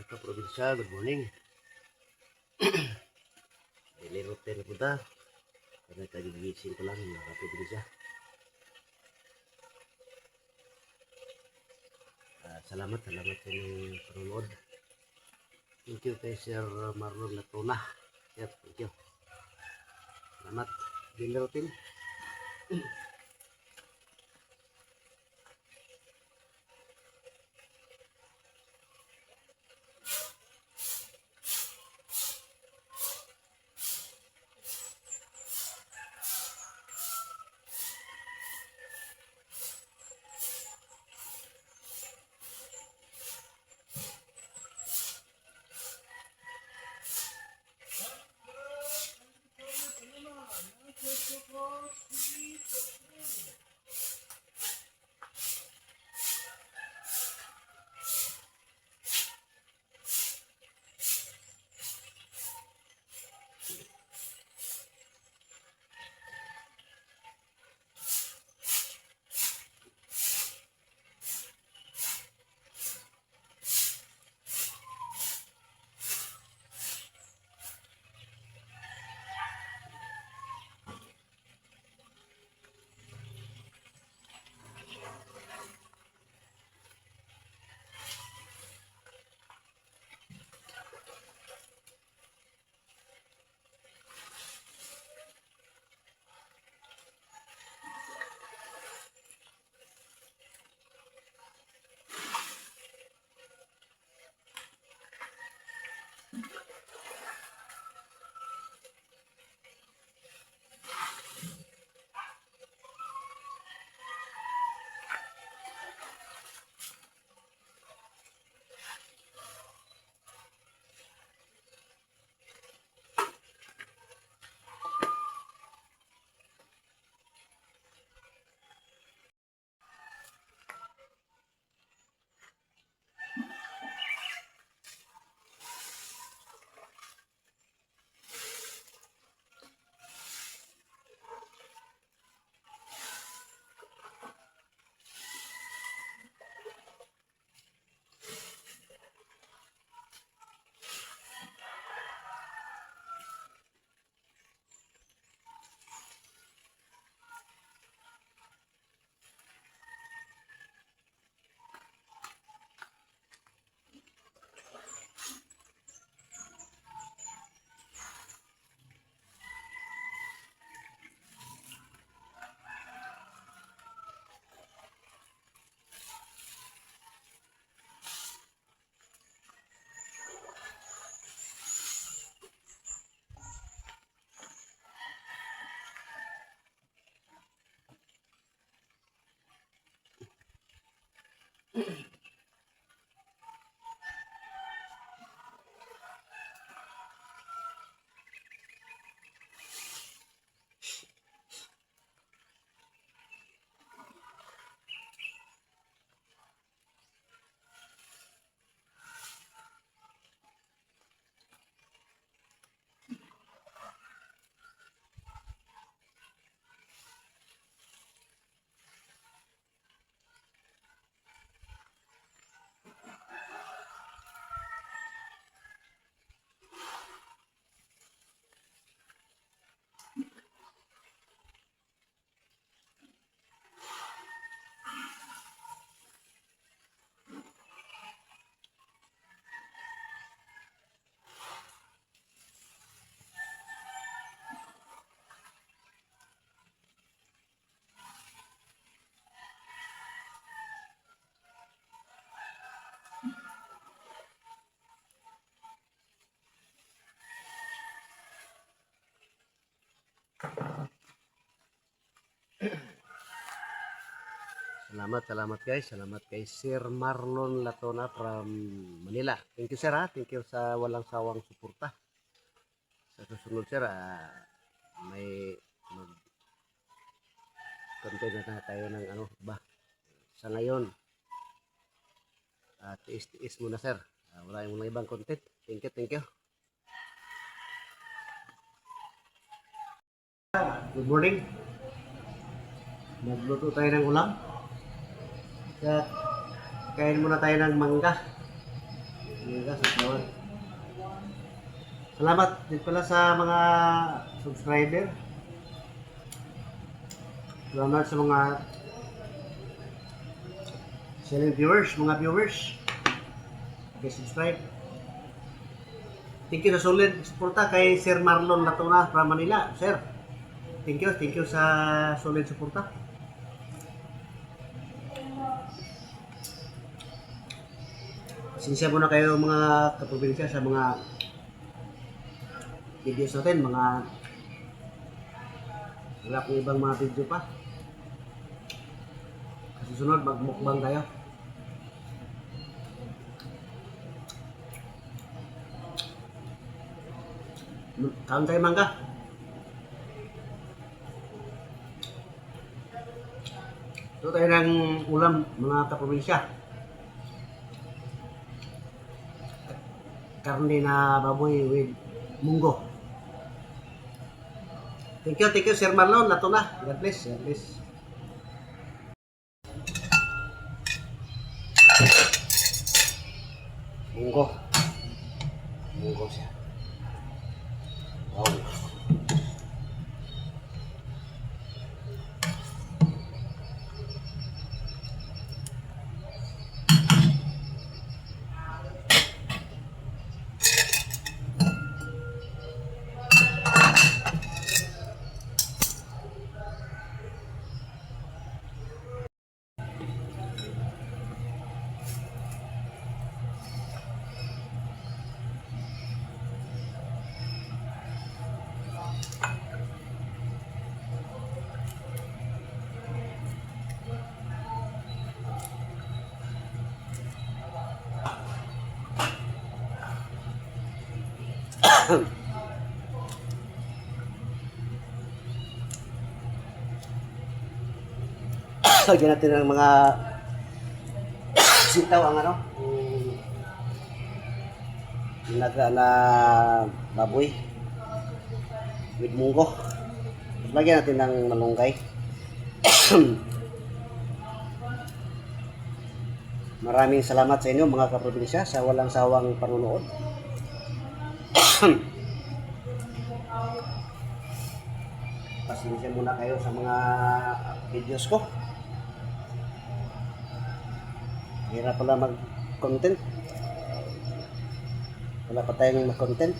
Kaprobinsya, good morning. Daily routine po ta. Karena kagigising ko lang mga kaprobinsya. Salamat sa inyong panonood. Thank you kay Sir Marlon Latona. Sir, thank you. Salamat. Daily routine. Salamat guys. Salamat kay Sir Marlon Latona from Manila. Thank you sir ha. Thank you sa walang sawang suporta. Sa susunod sir, may content na tayo ng ano ba. Sa ngayon, tiis-tiis muna sir. Wala yung mga ibang content. Thank you. Good morning. Magluto tayo ng ulam. Kain muna tayo ng mangga. Yes, salamat. Salamat din pala sa mga subscriber. Salamat sa mga silent viewers, mga viewers. Okay, subscribe. Thank you sa solid suporta kay Sir Marlon Latona from Manila. Sir, thank you sa solid suporta. Pasensya muna kayo mga kaprobinsya sa mga videos natin, mga wala kong ibang mga video pa. Kasi sunod, magmukbang tayo. Kaon tayo mangga. Ito tayo ng ulam, mga kaprobinsya. Karne na baboy with munggo. Thank you, Sir Marlon. Lato na. God bless. God bless. Munggo. Munggo siya. Wow. Lagyan natin ng mga sitaw ang ano, naga na baboy with munggo. Lagyan natin ng malunggay. Maraming salamat sa inyo mga kaprobinsya sa walang sawang panunood. Pasensya muna kayo sa mga videos ko. Hirap pala mag-content. Wala pa tayong mag-content.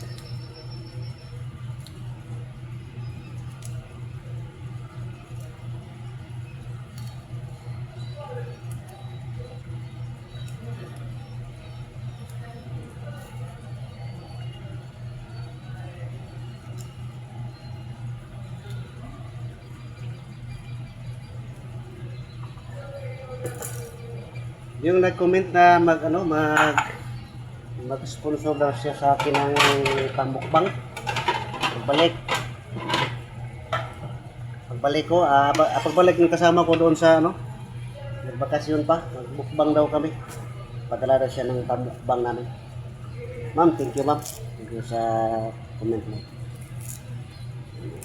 Yung nag-comment na mag-sponsor daw siya sa akin ng pamukbang. Pagbalik ko, pagbalik ng kasama ko doon sa nagbakasyon pa, magbukbang daw kami. Padala daw siya ng pamukbang namin. Ma'am, thank you ma'am. Thank you sa comment mo.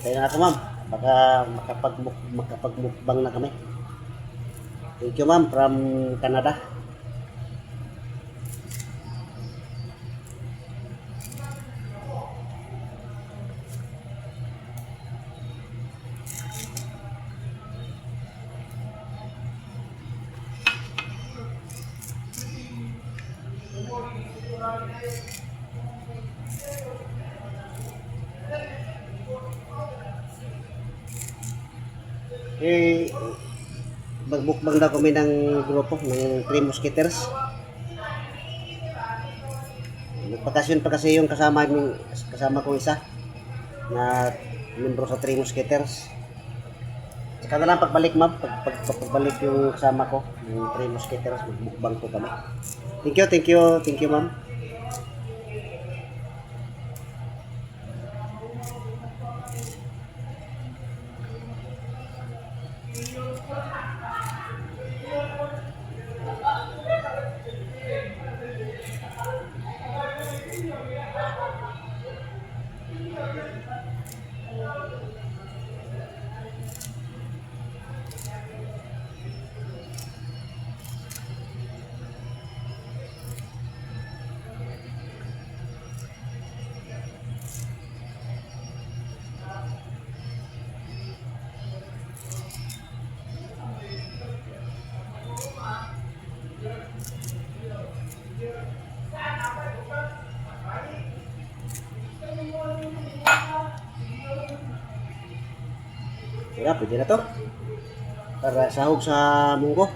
Kaya na ako ma'am, baka makapagmukbang na kami. Thank you ma'am from Canada. Magbukbang daw kami ng grupo ng Three Musketeers. Nagpakasyon pa kasi yung kasama kong isa na membro sa Three Musketeers. Saka na lang pagbalik ma'am, pagbalik yung kasama ko ng Three Musketeers, magbukbang ko kami. Thank you ma'am. Kaya pwede na to. Para sahog sa munggo.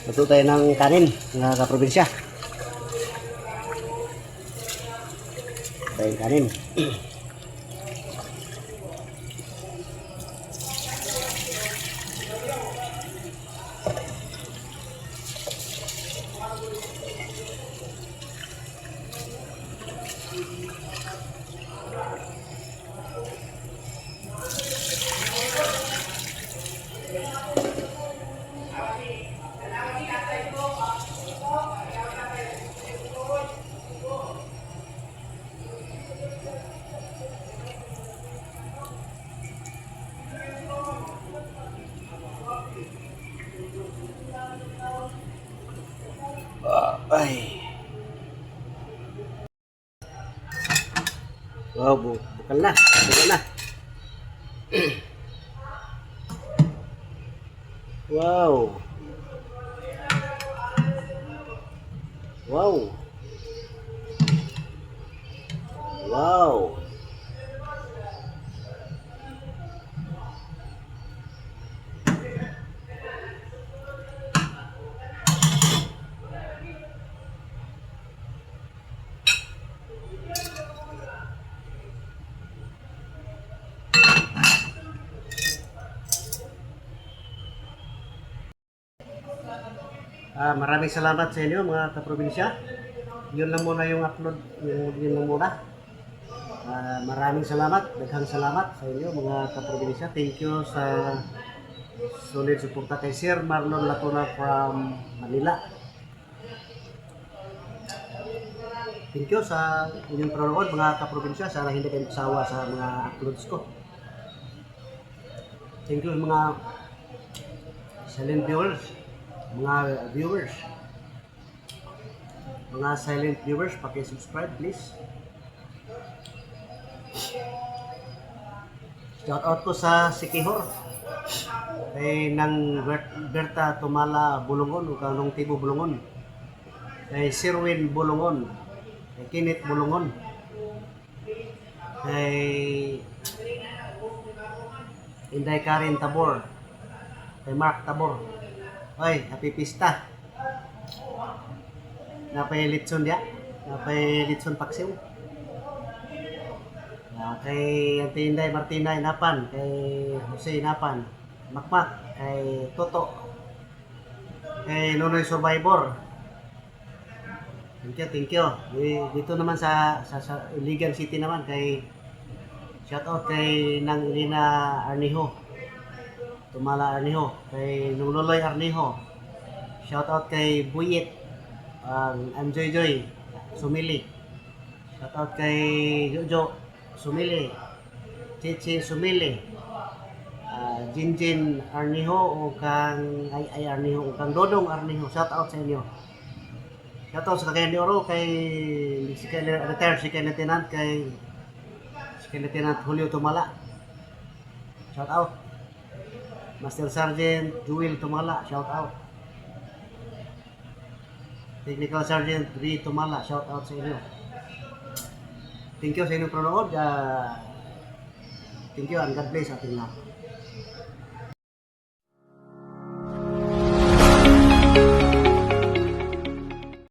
Luto tayo ng kanin mga kaprobinsya. Tayo kanin. Ay. Wow, bukal na. Bukal na. Wow. Wow. Wow. Maraming salamat sa inyo mga kaprobinsya. Yun lang muna yung upload, yun lang muna. Maraming salamat, daghang salamat sa inyo mga kaprobinsya. Thank you sa solid suporta kay Sir Marlon Latona from Manila. Thank you sa inyong panonood mga kaprobinsya. Sana hindi kayo magsawa sa mga uploads ko. Thank you mga silent viewers. Mga viewers, mga silent viewers, paki-subscribe please. Shout out ko sa Sikihor kay nang Berta Tumala Bulungon o kanong Tibo Bulungon, kay Sirwin Bulungon, kay Kinit Bulungon, kay Inday Karin Tabor, kay Mark Tabor. Oy, happy pista. Napay litson dia. Napay litson paksiw. Kay Auntie Inday Martina Inapan, kay Jose Inapan, Makmak, kay Toto, kay Nonoy Survivor. Thank you. Dito naman sa Iligan City naman kay shout out kay Nang Lina Arniho. Tumala Arniho, kay Nululoy Arniho. Shout out kay Buyit, Anjoy Joy Sumili. Shout out kay Jojo Sumili, Chichi Sumili, Jinjin Arniho o kang Ay Arniho o kang Dodong Arniho. Shout out sa inyo. Shout out sa Cagayan de Oro kay retired Second Lieutenant kay Second Lieutenant Julio Tumala. Shout out. Master Sergeant Jewel Tumala, shout out. Technical Sergeant Ri Tumala, shout out sa inyo. Thank you sa inyong panonood. Thank you and God bless ating lahat.